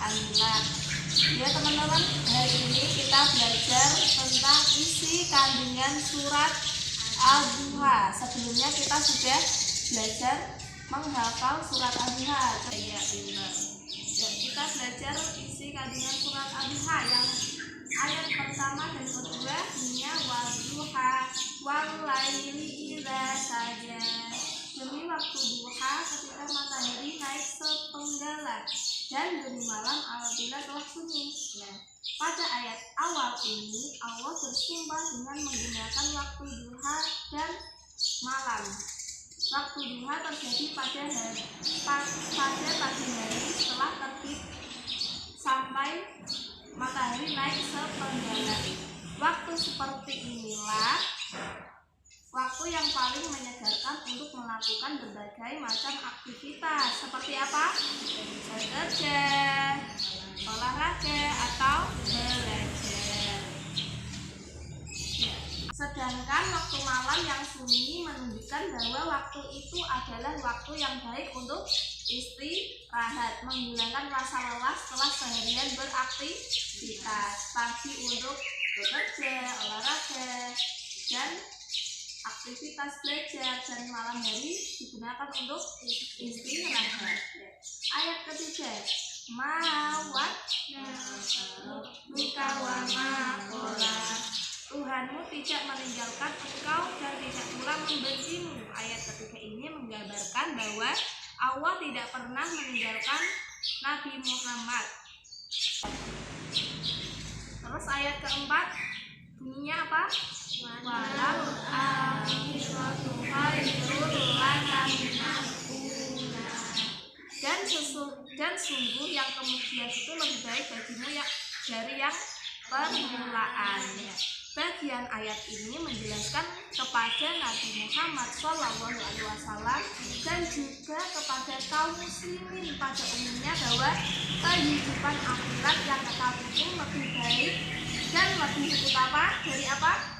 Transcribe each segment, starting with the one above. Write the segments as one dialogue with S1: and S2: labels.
S1: Alhamdulillah. Ya teman-teman, hari ini kita belajar tentang isi kandungan surat Al-Duha. Sebelumnya kita sudah belajar menghafal surat Al-Duha. Ya, kita belajar isi kandungan surat Al-Duha yang ayat pertama dan kedua bunyinya wadduha walaili idza saja. Demi waktu duha ketika matahari naik sepenggalan, dan demi malam apabila telah sunyi. Pada ayat awal ini Allah bersumpah dengan menggunakan waktu duha dan malam. Waktu duha terjadi pada pagi hari setelah terbit sampai matahari naik sepenggalan. Waktu seperti inilah waktu yang paling menyegarkan untuk melakukan berbagai macam aktivitas. Seperti apa? Bekerja, olahraga, atau belajar. Sedangkan waktu malam yang sunyi menunjukkan bahwa waktu itu adalah waktu yang baik untuk istirahat, menghilangkan rasa lelah setelah seharian beraktivitas. Pagi untuk bekerja, olahraga, dan aktivitas belajar, dan malam hari digunakan untuk istirahat. Ayat ketiga, mawat buka wa makola. Tuhanmu tidak meninggalkan engkau dan tidak pula membencimu. Ayat ketiga ini menggambarkan bahwa Allah tidak pernah meninggalkan Nabi Muhammad. Terus ayat keempat bunyinya apa? Walau akhiratu khairul laka minal ula. Dan sungguh yang kemudian itu lebih baik bagimu dari yang permulaan. Bagian ayat ini menjelaskan kepada Nabi Muhammad SAW dan juga kepada kaum muslimin pada umumnya bahwa kehidupan akhirat yang kekal itu lebih baik dan lebih utama dari apa?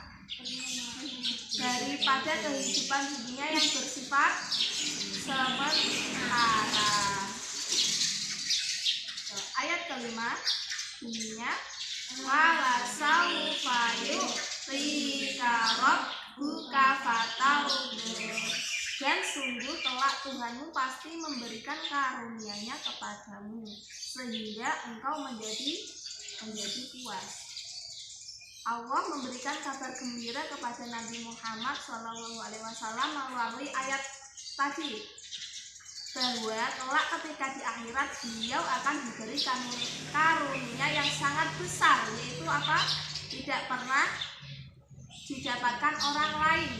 S1: Daripada kehidupan dunia yang bersifat sementara. Ayat kelima bunyinya wala sawfa yu'tika rabbuka fatardha. Dan sungguh kelak Tuhanmu pasti memberikan karunia-Nya kepadamu sehingga engkau menjadi puas. Allah memberikan kabar gembira kepada Nabi Muhammad SAW melalui ayat tadi bahwa kelak ketika di akhirat beliau akan diberi karunia yang sangat besar, yaitu apa? Tidak pernah didapatkan orang lain.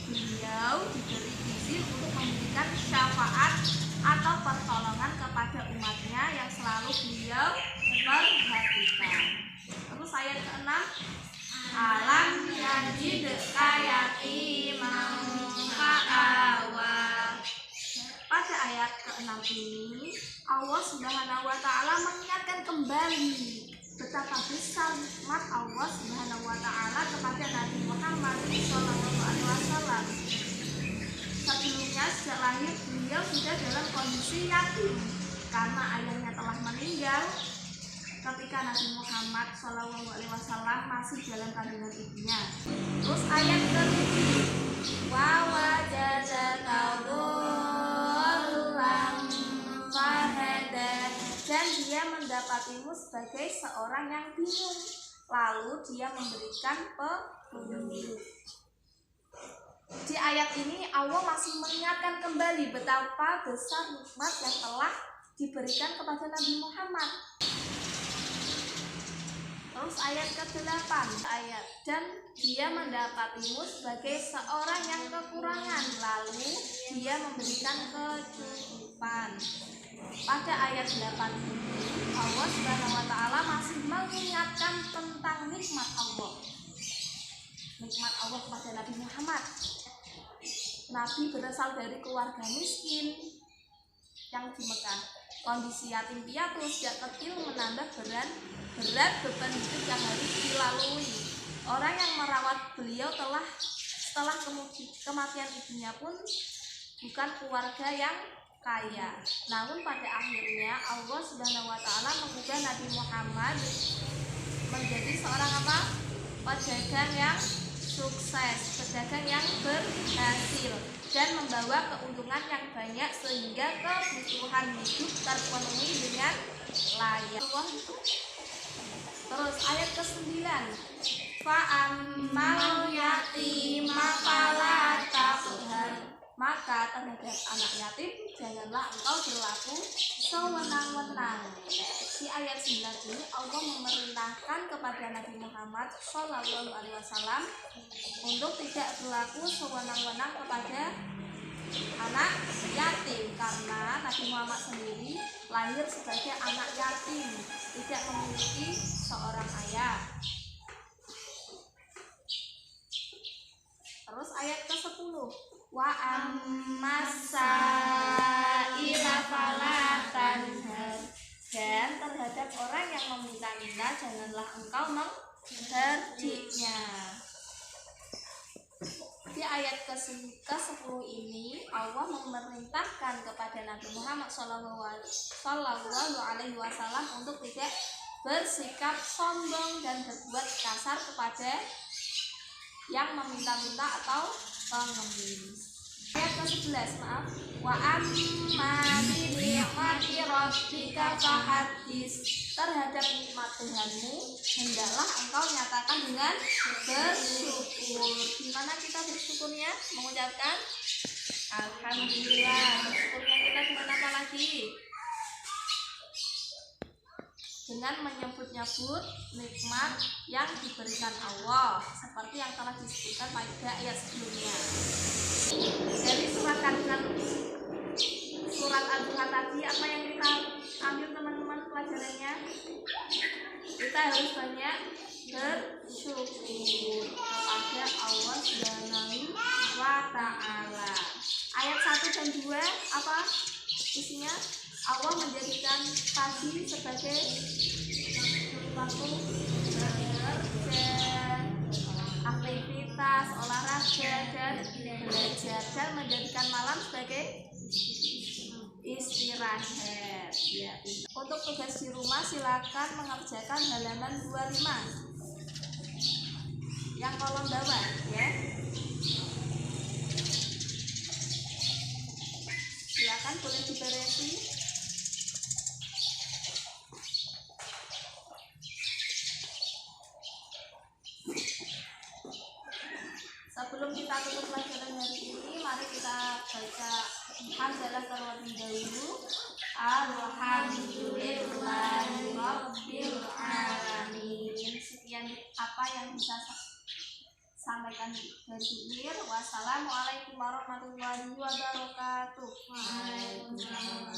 S1: Beliau diberi izin untuk memberikan syafaat atau pertolongan kepada umatnya yang selalu beliau perhatikan. Terus ayat ke-6, alam yajidka yatiman fa'awa. Pada ayat ke-6 ini Allah Subhanahu wa Ta'ala mengingatkan kembali betapa besar nikmat Allah Subhanahu wa Ta'ala kepada Nabi Muhammad SAW. Sebelumnya sejak lahir beliau sudah dalam kondisi yatim karena ayahnya telah meninggal ketika Nabi Muhammad SAW masih dalam kandungan ibunya. Terus ayat ke-7, wa wajadaka dhallan fahada. Dan dia mendapatimu sebagai seorang yang bingung, lalu dia memberikan petunjuk. Di ayat ini Allah masih mengingatkan kembali betapa besar nikmat yang telah diberikan kepada Nabi Muhammad. Terus ayat ke-8, dan dia mendapatimu sebagai seorang yang kekurangan, lalu dia memberikan kecukupan. Pada ayat 8 ini Allah Subhanahu wa Ta'ala masih mengingatkan tentang nikmat Allah. Nikmat Allah kepada Nabi Muhammad. Nabi berasal dari keluarga miskin yang di Mekah. Kondisi yatim piatu sejak kecil menambah berat beban hidup yang harus dilalui. Orang yang merawat beliau setelah kematian ibunya pun bukan keluarga yang kaya. Namun pada akhirnya Allah Subhanahu wa taala mengubah Nabi Muhammad menjadi seorang apa? Pedagang yang sukses, pedagang yang berhasil dan membawa keuntungan yang banyak sehingga kebutuhan hidup terpenuhi dengan layak. Terus ayat ke-9. Fa'ammal yatima fala taqhar. Maka terhadap anak yatim janganlah engkau berlaku sewenang-wenang. Di ayat 9 ini Allah memerintahkan kepada Nabi Muhammad SAW untuk tidak berlaku sewenang-wenang kepada anak yatim, karena Nabi Muhammad sendiri lahir sebagai anak yatim, tidak memiliki seorang ayah. Terus ayat ke-10, wa ammasa ila fala tanhar. Dan terhadap orang yang meminta-minta janganlah engkau mengherdiknya. Di ayat ke-10 ini Allah memerintahkan kepada Nabi Muhammad Sallallahu Alaihi Wasallam untuk tidak bersikap sombong dan berbuat kasar kepada yang meminta-minta atau pengemis. Ayat ke-11, maaf. Wa amma bi ni'mati rabbika fahaddits. Terhadap nikmat Tuhanmu hendaklah engkau nyatakan dengan bersyukur. Gimana kita bersyukurnya? Mengucapkan alhamdulillah. Bersyukurnya kita dengan apa lagi? Dengan menyebut-nyebut nikmat yang diberikan Allah, seperti yang telah disebutkan pada ayat sebelumnya. Dari surat kandungan surat Al-Duha tadi, apa yang kita ambil teman-teman pelajarannya? Kita harus banyak bersyukur kepada Allah Subhanahu wa taala. Ayat 1 dan 2 apa isinya? Allah menjadikan pagi sebagai waktu bekerja, aktivitas, olahraga, dan belajar, dan menjadikan malam sebagai istirahat. Ya. Untuk tugas di rumah silakan mengerjakan halaman 25 yang kolom bawah, ya. Silakan boleh diberesi. Sebelum kita tutup pelajaran hari ini, mari kita baca hamdalah terlebih dahulu. Alhamdulillahi rabbil alamin. Sekian apa yang bisa sampaikan dari Mir. Wassalamualaikum warahmatullahi wabarakatuh. Waalaikumsalam.